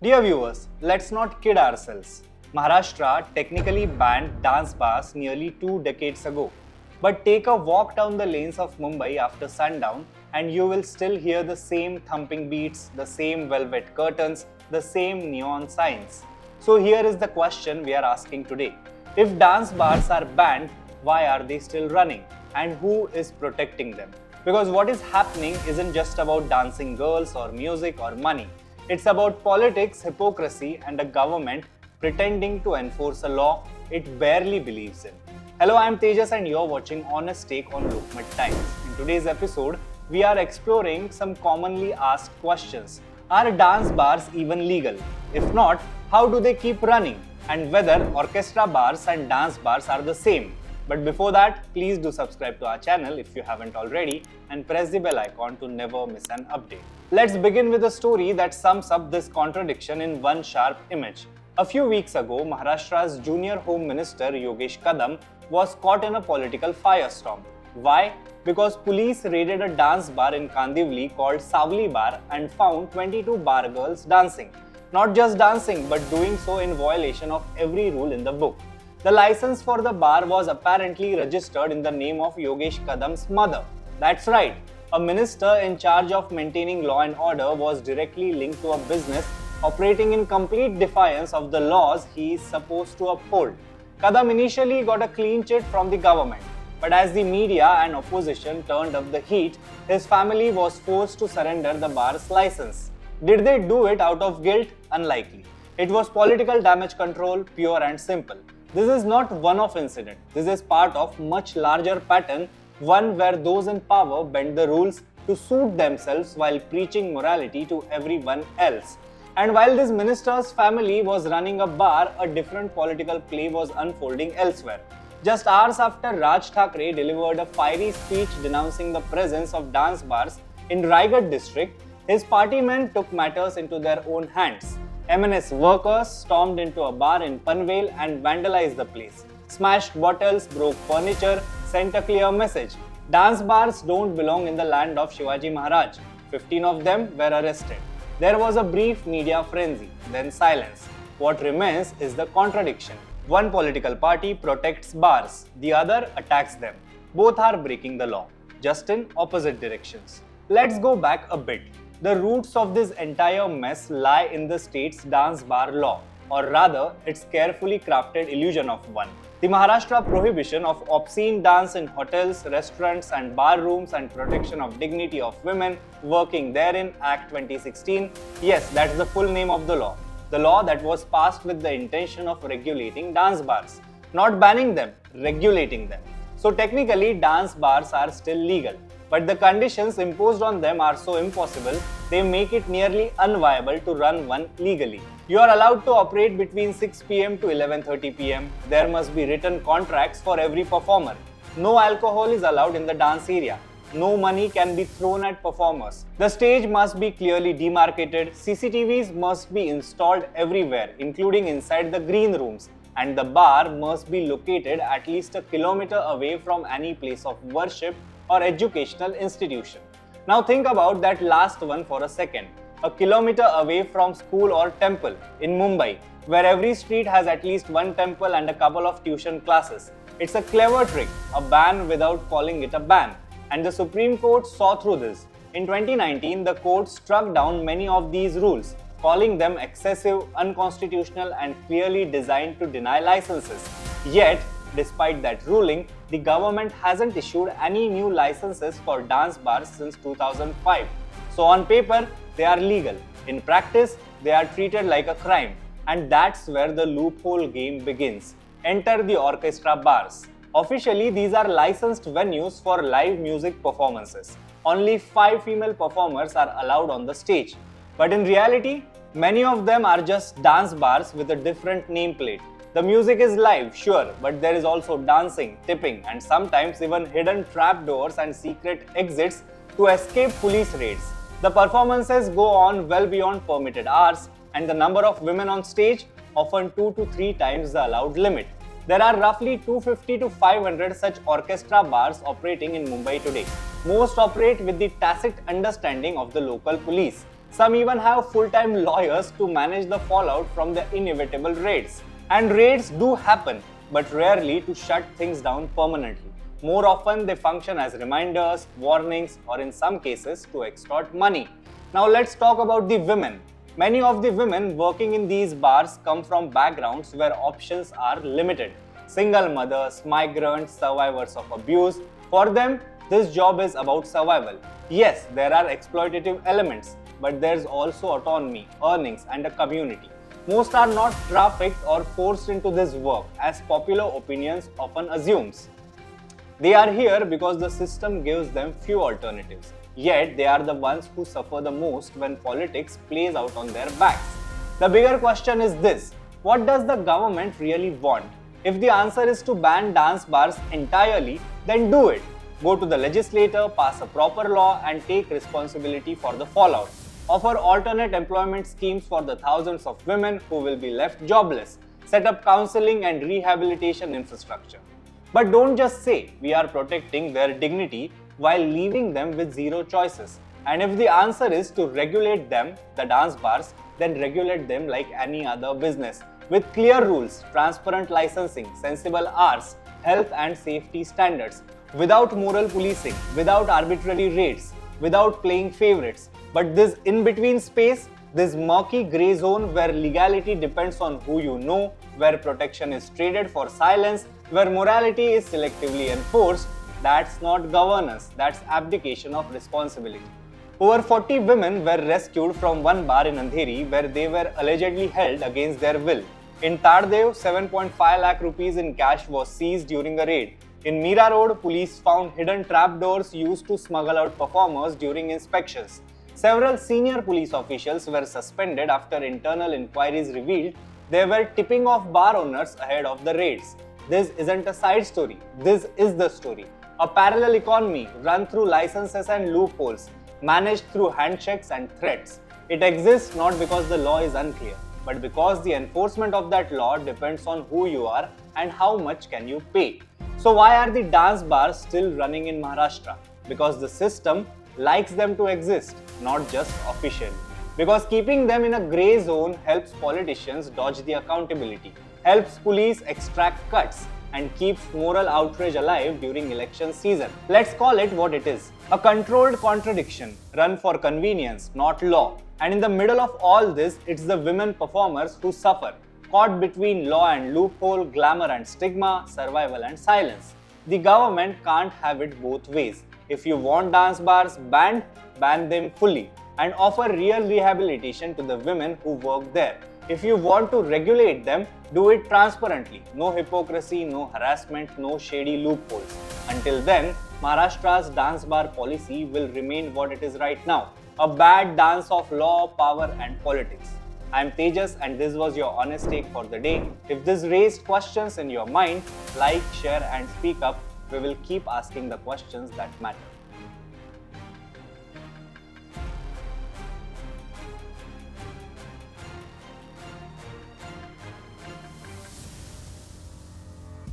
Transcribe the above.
Dear viewers, let's not kid ourselves. Maharashtra technically banned dance bars nearly 2 decades ago. But take a walk down the lanes of Mumbai after sundown and you will still hear the same thumping beats, the same velvet curtains, the same neon signs. So here is the question we are asking today. If dance bars are banned, why are they still running? And who is protecting them? Because what is happening isn't just about dancing girls or music or money. It's about politics, hypocrisy, and a government pretending to enforce a law it barely believes in. Hello, I'm Tejas and you're watching Honest Take on Lokmat Times. In today's episode, we are exploring some commonly asked questions. Are dance bars even legal? If not, how do they keep running? And whether orchestra bars and dance bars are the same. But before that, please do subscribe to our channel if you haven't already and press the bell icon to never miss an update. Let's begin with a story that sums up this contradiction in one sharp image. A few weeks ago, Maharashtra's junior Home Minister Yogesh Kadam was caught in a political firestorm. Why? Because police raided a dance bar in Kandivli called Savli Bar and found 22 bar girls dancing. Not just dancing, but doing so in violation of every rule in the book. The license for the bar was apparently registered in the name of Yogesh Kadam's mother. That's right, a minister in charge of maintaining law and order was directly linked to a business operating in complete defiance of the laws he is supposed to uphold. Kadam initially got a clean chit from the government, but as the media and opposition turned up the heat, his family was forced to surrender the bar's license. Did they do it out of guilt? Unlikely. It was political damage control, pure and simple. This is not one-off incident. This is part of much larger pattern, one where those in power bend the rules to suit themselves while preaching morality to everyone else. And while this minister's family was running a bar, a different political play was unfolding elsewhere. Just hours after Raj Thackeray delivered a fiery speech denouncing the presence of dance bars in Raigad district, his party men took matters into their own hands. MNS workers stormed into a bar in Panvel and vandalized the place. Smashed bottles, broke furniture, sent a clear message. Dance bars don't belong in the land of Shivaji Maharaj. 15 of them were arrested. There was a brief media frenzy, then silence. What remains is the contradiction. One political party protects bars, the other attacks them. Both are breaking the law, just in opposite directions. Let's go back a bit. The roots of this entire mess lie in the state's dance bar law, or rather, its carefully crafted illusion of one. The Maharashtra prohibition of obscene dance in hotels, restaurants and bar rooms and protection of dignity of women working therein, Act 2016. Yes, that's the full name of the law. The law that was passed with the intention of regulating dance bars. Not banning them, regulating them. So technically, dance bars are still legal. But the conditions imposed on them are so impossible, they make it nearly unviable to run one legally. You are allowed to operate between 6 pm to 11:30 pm. There must be written contracts for every performer. No alcohol is allowed in the dance area. No money can be thrown at performers. The stage must be clearly demarcated. CCTVs must be installed everywhere, including inside the green rooms. And the bar must be located at least a kilometer away from any place of worship or educational institution. Now think about that last one for a second. A kilometer away from school or temple in Mumbai, where every street has at least one temple and a couple of tuition classes. It's a clever trick, a ban without calling it a ban. And the Supreme Court saw through this. In 2019, the court struck down many of these rules, calling them excessive, unconstitutional and clearly designed to deny licenses. Yet, despite that ruling, the government hasn't issued any new licenses for dance bars since 2005. So on paper, they are legal. In practice, they are treated like a crime. And that's where the loophole game begins. Enter the orchestra bars. Officially, these are licensed venues for live music performances. Only 5 female performers are allowed on the stage. But in reality, many of them are just dance bars with a different nameplate. The music is live, sure, but there is also dancing, tipping, and sometimes even hidden trapdoors and secret exits to escape police raids. The performances go on well beyond permitted hours, and the number of women on stage often 2 to 3 times the allowed limit. There are roughly 250 to 500 such orchestra bars operating in Mumbai today. Most operate with the tacit understanding of the local police. Some even have full-time lawyers to manage the fallout from the inevitable raids. And raids do happen, but rarely to shut things down permanently. More often, they function as reminders, warnings, or in some cases, to extort money. Now let's talk about the women. Many of the women working in these bars come from backgrounds where options are limited. Single mothers, migrants, survivors of abuse. For them, this job is about survival. Yes, there are exploitative elements, but there's also autonomy, earnings, and a community. Most are not trafficked or forced into this work, as popular opinions often assumes. They are here because the system gives them few alternatives. Yet they are the ones who suffer the most when politics plays out on their backs. The bigger question is this: what does the government really want? If the answer is to ban dance bars entirely, then do it. Go to the legislature, pass a proper law, and take responsibility for the fallout. Offer alternate employment schemes for the thousands of women who will be left jobless. Set up counseling and rehabilitation infrastructure. But don't just say we are protecting their dignity while leaving them with zero choices. And if the answer is to regulate them, the dance bars, then regulate them like any other business, with clear rules, transparent licensing, sensible hours, health and safety standards, without moral policing, without arbitrary raids, without playing favorites. But this in-between space, this murky grey zone where legality depends on who you know, where protection is traded for silence, where morality is selectively enforced, that's not governance, that's abdication of responsibility. Over 40 women were rescued from one bar in Andheri where they were allegedly held against their will. In Tardev, 7.5 lakh rupees in cash was seized during a raid. In Mira Road, police found hidden trapdoors used to smuggle out performers during inspections. Several senior police officials were suspended after internal inquiries revealed they were tipping off bar owners ahead of the raids. This isn't a side story, this is the story. A parallel economy run through licenses and loopholes, managed through handshakes and threats. It exists not because the law is unclear, but because the enforcement of that law depends on who you are and how much can you pay. So why are the dance bars still running in Maharashtra? Because the system likes them to exist, not just officially. Because keeping them in a grey zone helps politicians dodge the accountability, helps police extract cuts, and keeps moral outrage alive during election season. Let's call it what it is: a controlled contradiction, run for convenience, not law. And in the middle of all this, it's the women performers who suffer, caught between law and loophole, glamour and stigma, survival and silence. The government can't have it both ways. If you want dance bars banned, ban them fully and offer real rehabilitation to the women who work there. If you want to regulate them, do it transparently. No hypocrisy, no harassment, no shady loopholes. Until then, Maharashtra's dance bar policy will remain what it is right now: a bad dance of law, power and politics. I'm Tejas and this was your honest take for the day. If this raised questions in your mind, like, share and speak up. We will keep asking the questions that matter.